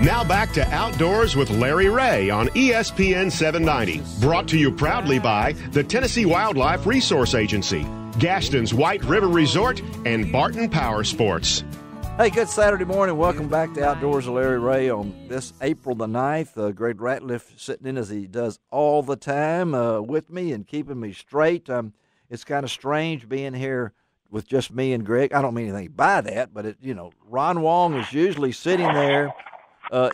Now back to Outdoors with Larry Ray on ESPN 790. Brought to you proudly by the Tennessee Wildlife Resource Agency, Gaston's White River Resort, and Barton Power Sports. Hey, good Saturday morning. Welcome back to Outdoors with Larry Ray on this April the 9th. Greg Ratliff sitting in as he does all the time with me and keeping me straight. It's kind of strange being here with just me and Greg. I don't mean anything by that, but, Ron Wong is usually sitting there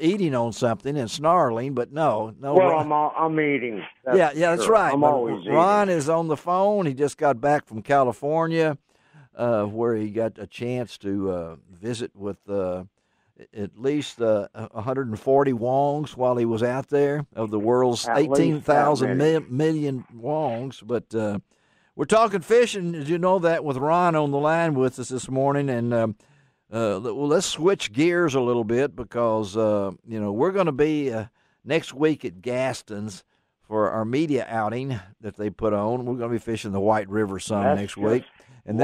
eating on something and snarling, but no. Well, I'm eating. That's right. I'm always Ron eating. is on the phone. He just got back from California, where he got a chance to visit with at least 140 Wongs while he was out there of the world's 18,000 million Wongs. But we're talking fishing, as you know that, with Ron on the line with us this morning, and let's switch gears a little bit because, we're going to be next week at Gaston's for our media outing that they put on. We're going to be fishing the White River some next week. And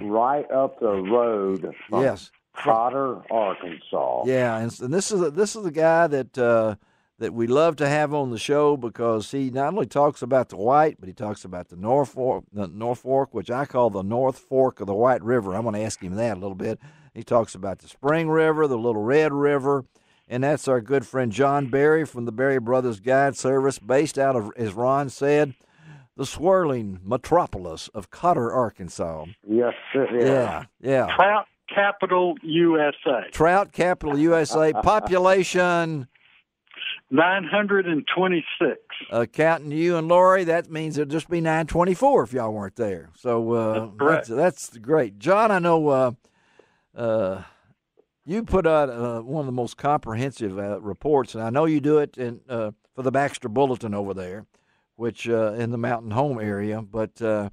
right up the road from Cotter, Arkansas. Yeah, and this is a guy that we love to have on the show because he not only talks about the White, but he talks about the North Fork, which I call the North Fork of the White River. I'm going to ask him that a little bit. He talks about the Spring River, the Little Red River, and that's our good friend John Berry from the Berry Brothers Guide Service, based out of, as Ron said, the swirling metropolis of Cotter, Arkansas. Yes, it is. Yeah. Trout Capital USA. Trout Capital USA. Population 926. Counting you and Lori, that means it'll just be 924 if y'all weren't there. So that's great. John, I know you put out one of the most comprehensive reports, and I know you do it for the Baxter Bulletin over there, which in the Mountain Home area. But the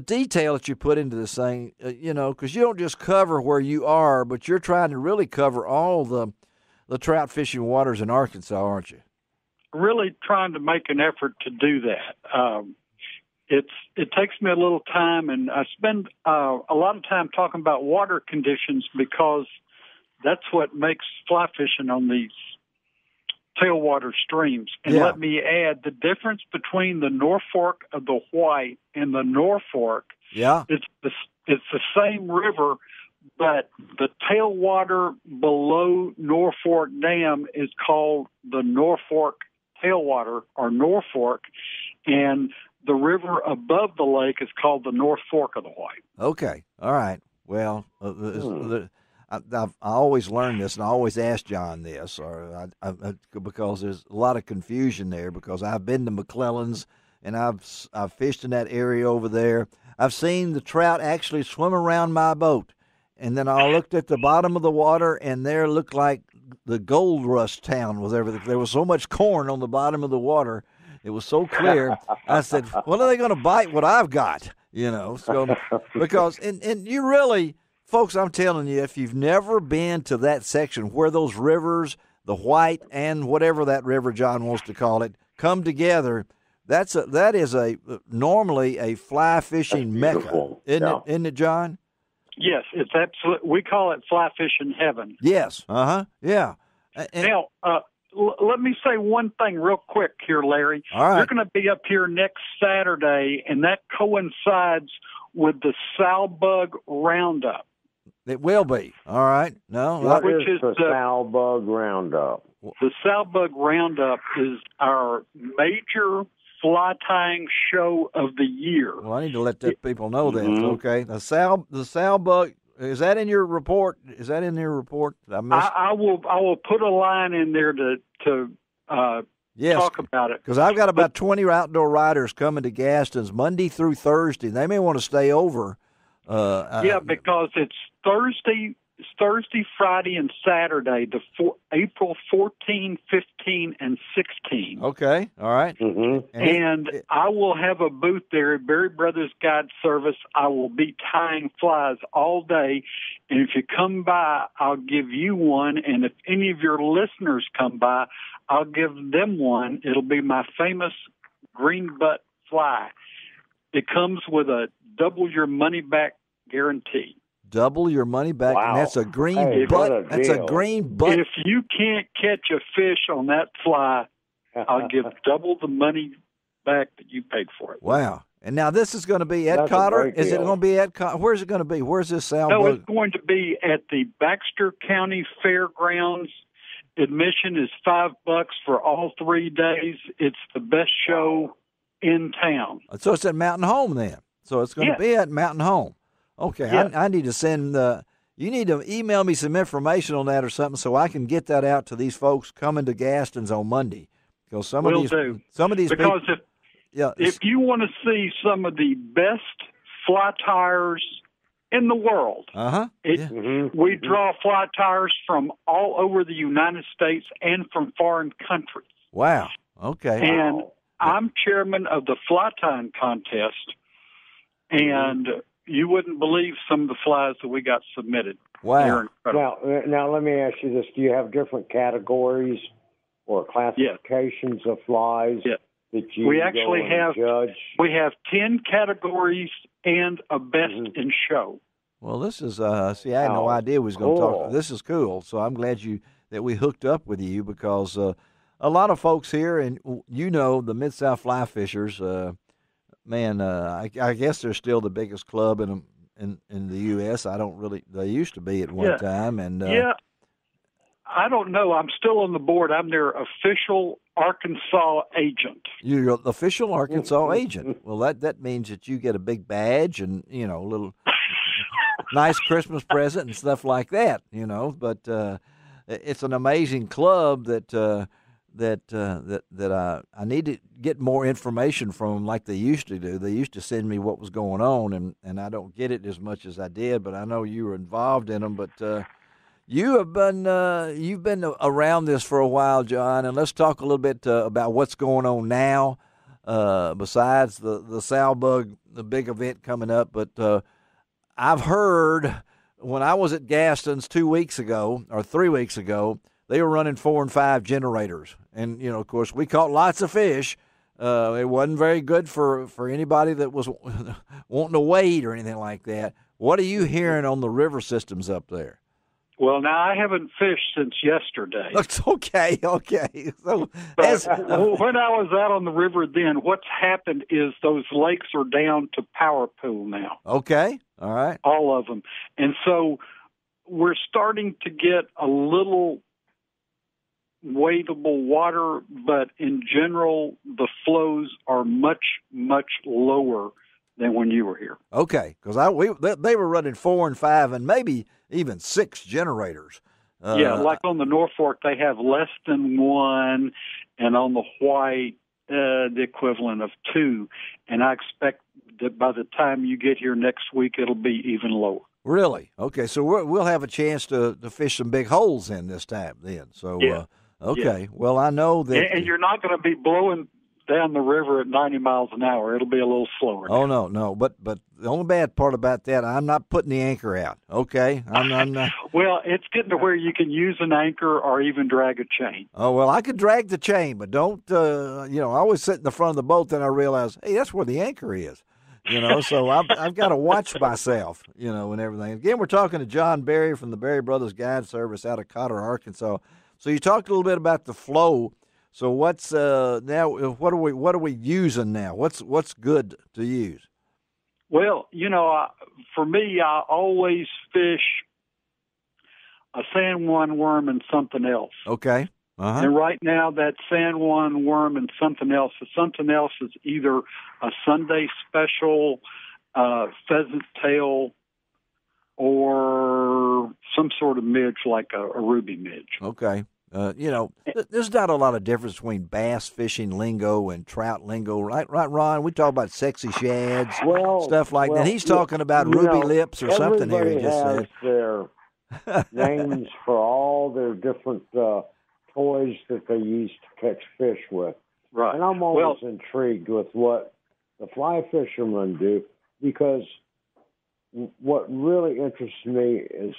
detail that you put into this thing, because you don't just cover where you are, but you're trying to really cover all the trout fishing waters in Arkansas, aren't you? Really trying to make an effort to do that. It takes me a little time, and I spend a lot of time talking about water conditions because that's what makes fly fishing on these tailwater streams. And let me add, the difference between the North Fork of the White and the North Fork, it's the same river, but the tailwater below North Fork Dam is called the North Fork tailwater or North Fork, and the river above the lake is called the North Fork of the White. Okay. All right. Well, I always learn this, and I always ask John this, because there's a lot of confusion there. Because I've been to McClellan's, and I've fished in that area over there. I've seen the trout actually swim around my boat, and then I looked at the bottom of the water, and there looked like the gold rush town was everything. There was so much corn on the bottom of the water. It was so clear. I said, "When are they going to bite what I've got?" So because and you really, folks, I'm telling you, if you've never been to that section where those rivers, the White and whatever that river John wants to call it, come together, that is normally a fly fishing mecca, isn't it, John? Yes, it's absolutely. We call it fly fishing heaven. Yes. Yeah. Now, let me say one thing real quick here, Larry. All right. You're going to be up here next Saturday, and that coincides with the sow bug roundup. It will be. All right. No. What is the sow bug roundup? The sow bug roundup is our major fly tying show of the year. Well, I need to let people know that. Mm-hmm. Okay. The sow bug. Is that in your report? I will put a line in there to talk about it. Because I've got about 20 outdoor riders coming to Gaston's Monday through Thursday. They may want to stay over. Because it's Thursday, Friday, and Saturday, April 14, 15, and 16. Okay, all right. Mm-hmm. And I will have a booth there at Berry Brothers Guide Service. I will be tying flies all day. And if you come by, I'll give you one. And if any of your listeners come by, I'll give them one. It'll be my famous green butt fly. It comes with a double your money back guarantee. Double your money back, Wow. and that's a green Hey, what butt. a That's a deal. green butt. If you can't catch a fish on that fly, I'll give double the money back that you paid for it. Wow. And now this is going to be at That's a Cotter? great Is it deal. going to be at Cotter? Where's it going to be? Where's this sound No, bug? it's going to be at the Baxter County Fairgrounds. Admission is $5 for all 3 days. It's the best show in town. So it's at Mountain Home then. So it's going to be at Mountain Home. Okay. Yeah. I need to send you need to email me some information on that or something so I can get that out to these folks coming to Gaston's on Monday. Because some of these Because people, if you want to see some of the best fly tires in the world, we draw fly tires from all over the United States and from foreign countries. Wow. Okay. And I'm chairman of the fly tying contest, and you wouldn't believe some of the flies that we got submitted. Wow. Now let me ask you this: do you have different categories or classifications of flies that you we actually go and judge? We have 10 categories and a best in show. Well, this is I had no idea we was going to talk. This is cool. So I'm glad that we hooked up with you because a lot of folks here, and the Mid-South Fly Fishers, I guess they're still the biggest club in the U.S. They used to be at one time, and I don't know. I'm still on the board. I'm their official Arkansas agent. You're the official Arkansas agent. Well, that means that you get a big badge and a little nice Christmas present and stuff like that. But it's an amazing club that I need to get more information from, like they used to do. They used to send me what was going on, and I don't get it as much as I did. But I know you were involved in them. But you've been around this for a while, John. And let's talk a little bit about what's going on now. Besides the sow bug, the big event coming up, but I've heard when I was at Gaston's 2 weeks ago or 3 weeks ago, they were running 4 and 5 generators. And, of course, we caught lots of fish. It wasn't very good for anybody that was wanting to wade or anything like that. What are you hearing on the river systems up there? Well, now, I haven't fished since yesterday. It's okay. So, when I was out on the river then, what's happened is those lakes are down to power pool now. Okay. All right. All of them. And so we're starting to get a little wadeable water, but in general, the flows are much, much lower than when you were here. Okay, because they were running 4 and 5 and maybe even 6 generators. Like on the North Fork, they have less than 1, and on the White, the equivalent of 2. And I expect that by the time you get here next week, it'll be even lower. Really? Okay, so we'll have a chance to fish some big holes in this time then. So, okay. Well, I know that. And you're not going to be blowing down the river at 90 miles an hour. It'll be a little slower. Oh, no. But the only bad part about that, I'm not putting the anchor out, okay? I'm not. Well, it's getting to where you can use an anchor or even drag a chain. Oh, well, I could drag the chain, but don't, I always sit in the front of the boat, then I realize, hey, that's where the anchor is. So I've got to watch myself, and everything. Again, we're talking to John Berry from the Berry Brothers Guide Service out of Cotter, Arkansas. So you talked a little bit about the flow. So what's now? What are we using now? What's good to use? Well, for me, I always fish a San Juan worm and something else. Okay. Uh-huh. And right now, that San Juan worm and something else. The something else is either a Sunday special, pheasant tail, or some sort of midge like a ruby midge. Okay. There's not a lot of difference between bass fishing lingo and trout lingo, right, Ron? We talk about sexy shads, stuff like that. He's talking about ruby lips or something here. He just said their names for all their different toys that they use to catch fish with. Right. And I'm always intrigued with what the fly fishermen do, because what really interests me is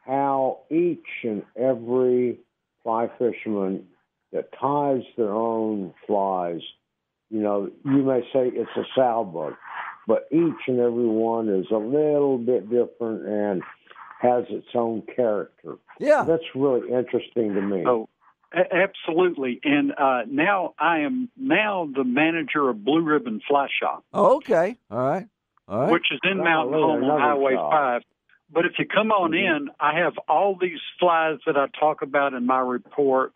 how each and every fly fisherman that ties their own flies, you may say it's a sow bug. but each and every one is a little bit different and has its own character. Yeah. That's really interesting to me. Oh, absolutely. And now I am the manager of Blue Ribbon Fly Shop. Oh, okay. All right. Which is in Mountain Home on Highway 5. But if you come on in, I have all these flies that I talk about in my report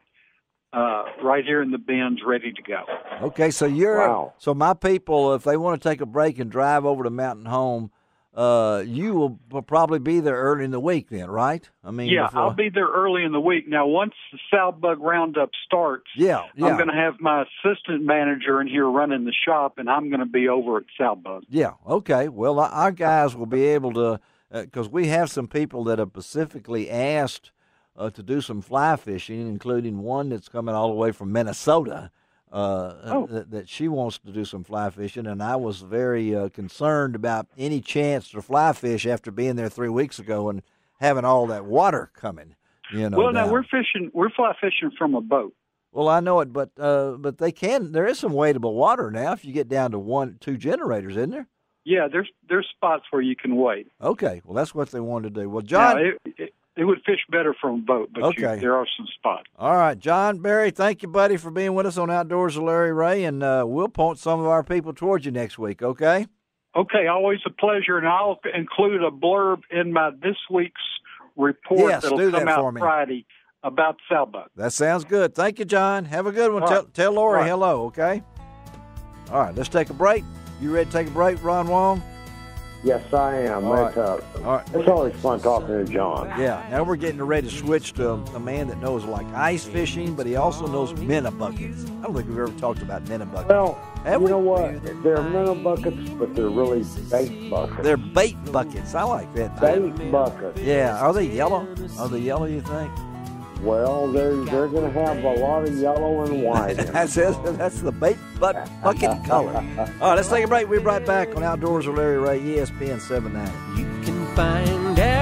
right here in the bins ready to go. Okay, so so my people, if they want to take a break and drive over to Mountain Home, you will probably be there early in the week then, right? I mean, I'll be there early in the week. Now, once the sow bug roundup starts, I'm going to have my assistant manager in here running the shop, and I'm going to be over at sow bug. Yeah, okay. Well, our guys will be able to, because we have some people that have specifically asked to do some fly fishing, including one that's coming all the way from Minnesota. That she wants to do some fly fishing, and I was very concerned about any chance to fly fish after being there 3 weeks ago and having all that water coming. Well, now we're fly fishing from a boat. Well, I know it, but they can. There is some wadeable water now if you get down to 1-2 generators, isn't there? Yeah, there's spots where you can wade. Okay, well that's what they wanted to do. Well, John. Now, it would fish better from a boat, but there are some spots. All right, John Barry, thank you, buddy, for being with us on Outdoors with Larry Ray, and we'll point some of our people towards you next week, okay? Okay, always a pleasure, and I'll include a blurb in this week's report that'll come out Friday about sow bug. That sounds good. Thank you, John. Have a good one. Tell Lori hello, okay? All right, let's take a break. You ready to take a break, Ron Wong? Yes, I am. All right. It's always fun talking to John. Yeah, now we're getting ready to switch to a man that knows like ice fishing, but he also knows minnow buckets. I don't think we've ever talked about minnow buckets. Well, you know what? They're minnow buckets, but they're really bait buckets. They're bait buckets. I like that. Bait buckets. Yeah. Are they yellow? You think? Well, they're going to have a lot of yellow and white. That's the bait bucket color. All right, let's take a break. We'll be right back on Outdoors with Larry Ray, ESPN 790. You can find out